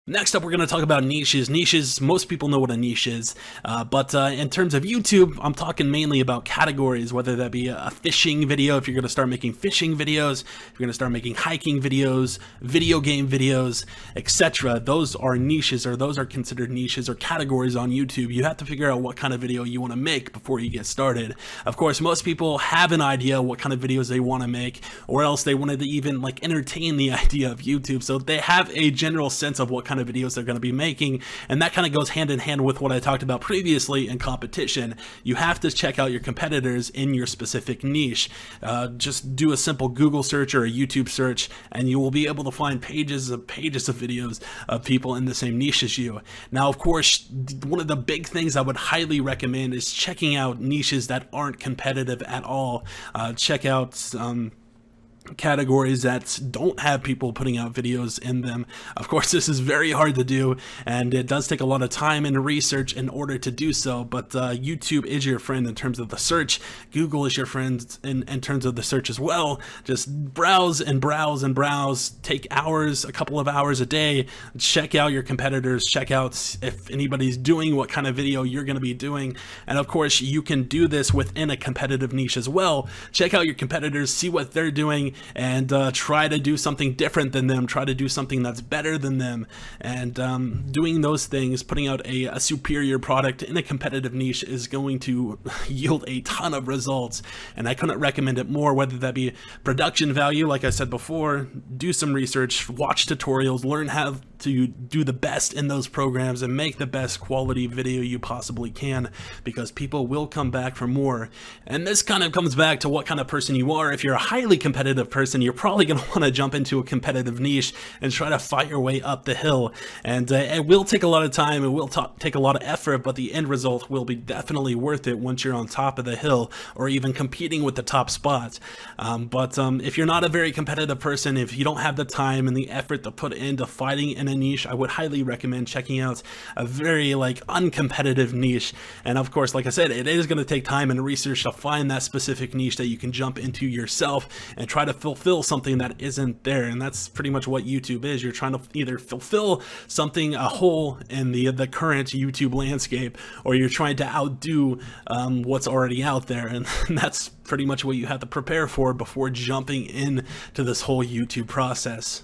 Next up, we're going to talk about niches. Niches, most people know what a niche is, but in terms of YouTube, I'm talking mainly about categories, whether that be a fishing video, if you're going to start making fishing videos, if you're going to start making hiking videos, video game videos, etc. Those are niches, or those are considered niches or categories on YouTube. You have to figure out what kind of video you want to make before you get started. Of course, most people have an idea what kind of videos they want to make, or else they wanted to even like entertain the idea of YouTube, so they have a general sense of what kind of videos they're going to be making, and that kind of goes hand in hand with what I talked about previously in competition. You have to check out your competitors in your specific niche. Just do a simple Google search or a YouTube search, and you will be able to find pages of videos of people in the same niche as you. Now, of course, one of the big things I would highly recommend is checking out niches that aren't competitive at all. Check out categories that don't have people putting out videos in them. Of course, this is very hard to do, and it does take a lot of time and research in order to do so, but YouTube is your friend in terms of the search. Google is your friend in terms of the search as well. Just browse and browse and browse. Take hours, a couple of hours a day. Check out your competitors. Check out if anybody's doing what kind of video you're going to be doing. And of course, you can do this within a competitive niche as well. Check out your competitors, see what they're doing, and try to do something different than them, try to do something that's better than them. And doing those things, putting out a superior product in a competitive niche is going to yield a ton of results, and I couldn't recommend it more. Whether that be production value, like I said before, do some research, watch tutorials, learn how to do the best in those programs and make the best quality video you possibly can, because people will come back for more. And this kind of comes back to what kind of person you are. If you're a highly competitive person, you're probably going to want to jump into a competitive niche and try to fight your way up the hill, and it will take a lot of time, it will take a lot of effort, but the end result will be definitely worth it once you're on top of the hill or even competing with the top spots. But if you're not a very competitive person, if you don't have the time and the effort to put into fighting in a niche, I would highly recommend checking out a very uncompetitive niche. And of course, like I said, it is going to take time and research to find that specific niche that you can jump into yourself and try to fulfill something that isn't there. And that's pretty much what YouTube is. You're trying to either fulfill something, a hole in the current YouTube landscape, or you're trying to outdo what's already out there. And that's pretty much what you have to prepare for before jumping into this whole YouTube process.